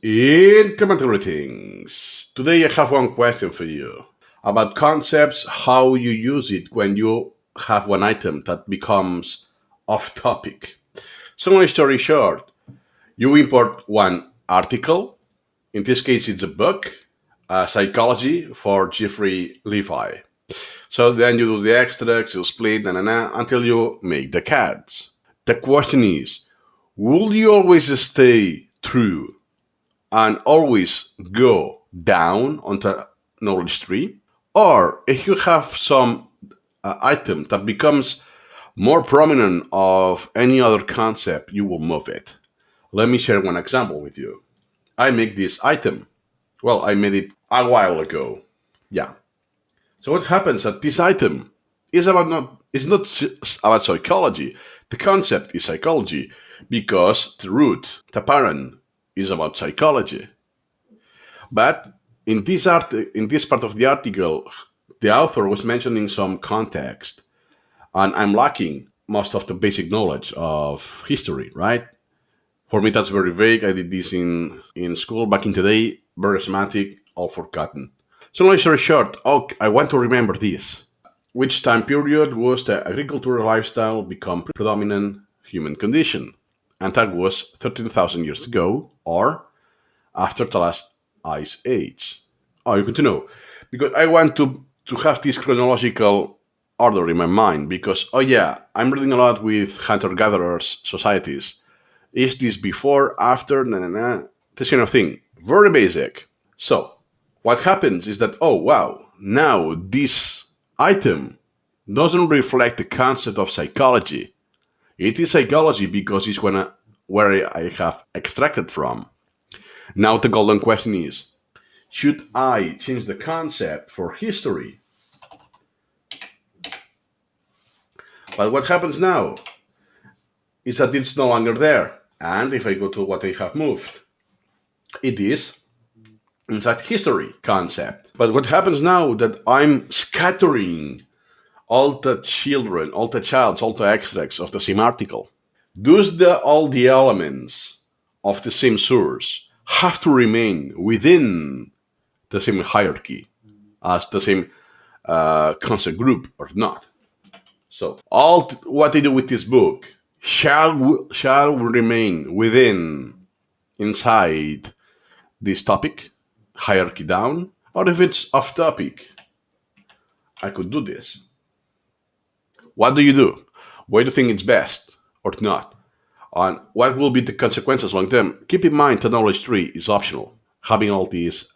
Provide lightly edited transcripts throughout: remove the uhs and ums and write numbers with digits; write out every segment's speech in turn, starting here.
Incremental greetings. Today I have one question for you about concepts, how you use it when you have one item that becomes off topic. So, long story short, you import one article. In this case, it's a book, Psychology for Jeffrey Levi. So then you do the extracts, you split, until you make the cards. The question is, will you always stay true and always go down on the knowledge tree? Or if you have some item that becomes more prominent of any other concept, you will move it. Let me share one example with you. I make this item. Well, I made it a while ago. Yeah. So what happens that this item is not about psychology. The concept is psychology because the root, the parent, is about psychology. But in this part of the article, the author was mentioning some context, and I'm lacking most of the basic knowledge of history. Right? For me, that's very vague. I did this in school back in the day. Very semantic, all forgotten. So long story short, I want to remember this. Which time period was the agricultural lifestyle become predominant human condition? And that was 13,000 years ago, or after the last ice age. Oh, you want to know? Because I want to have this chronological order in my mind because, oh yeah, I'm reading a lot with hunter-gatherers societies. Is this before, after, this kind of thing. Very basic. So, what happens is that, oh wow, now this item doesn't reflect the concept of psychology. It is psychology because it's where I have extracted from. Now the golden question is, should I change the concept for history? But what happens now is that it's no longer there. And if I go to what I have moved, it is inside history concept. But what happens now that I'm scattering all the children, all the childs, all the extracts of the same article? Does all the elements of the same source have to remain within the same hierarchy as the same concept group or not? So what I do with this book shall remain within inside this topic hierarchy down, or if it's off topic, I could do this. What do you do? Why do you think it's best or not? And what will be the consequences long term? Keep in mind the knowledge tree is optional. Having all these,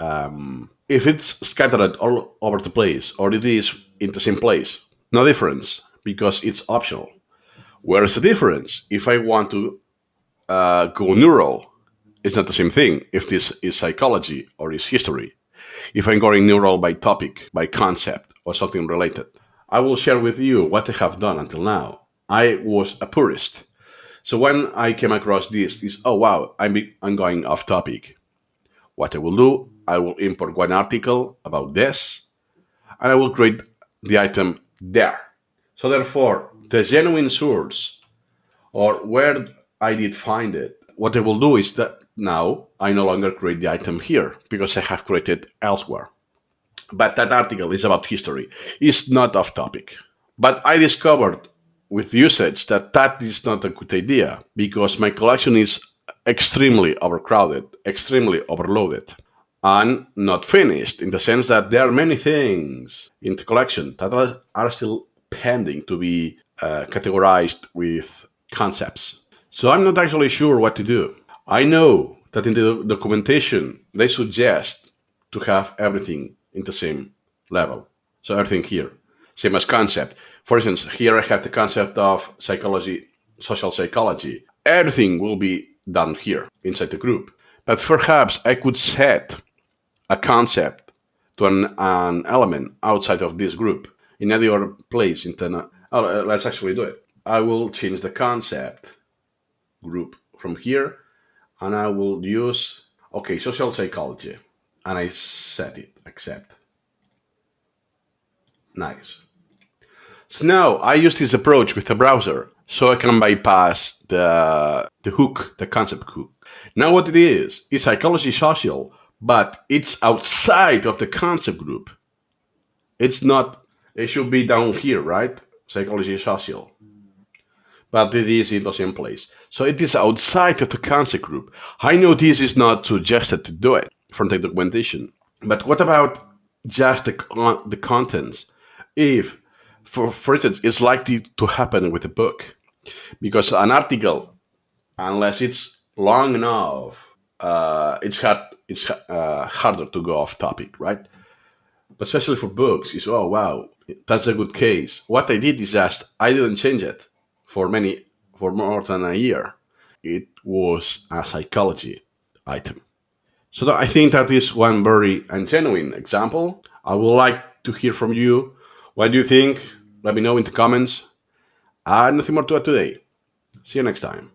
if it's scattered all over the place or it is in the same place, no difference because it's optional. Where is the difference? If I want to go neural, it's not the same thing if this is psychology or is history. If I'm going neural by topic, by concept, or something related, I will share with you what I have done until now. I was a purist. So when I came across this, oh wow, I'm going off topic. What I will do, I will import one article about this, and I will create the item there. So therefore, the genuine source, or where I did find it, what I will do is that now I no longer create the item here because I have created elsewhere. But that article is about history. It's not off topic. But I discovered with usage that that is not a good idea because my collection is extremely overcrowded, extremely overloaded, and not finished in the sense that there are many things in the collection that are still pending to be categorized with concepts. So I'm not actually sure what to do. I know that in the documentation they suggest to have everything in the same level. So everything here, same as concept. For instance, here I have the concept of psychology, social psychology. Everything will be done here inside the group. But perhaps I could set a concept to an element outside of this group in any other place. Let's actually do it. I will change the concept group from here and I will use, okay, social psychology. And I set it, accept. Nice. So now I use this approach with the browser so I can bypass the hook, the concept hook. Now, what it is psychology social, but it's outside of the concept group. It's not, it should be down here, right? Psychology social. But it is in the same place. So it is outside of the concept group. I know this is not suggested to do it from the documentation. But what about just the contents? If, for instance, it's likely to happen with a book, because an article, unless it's long enough, it's harder to go off topic, right? But especially for books, is oh wow, that's a good case. What I did is just I didn't change it for more than a year. It was a psychology item. So I think that is one very and genuine example. I would like to hear from you. What do you think? Let me know in the comments. And nothing more to add today. See you next time.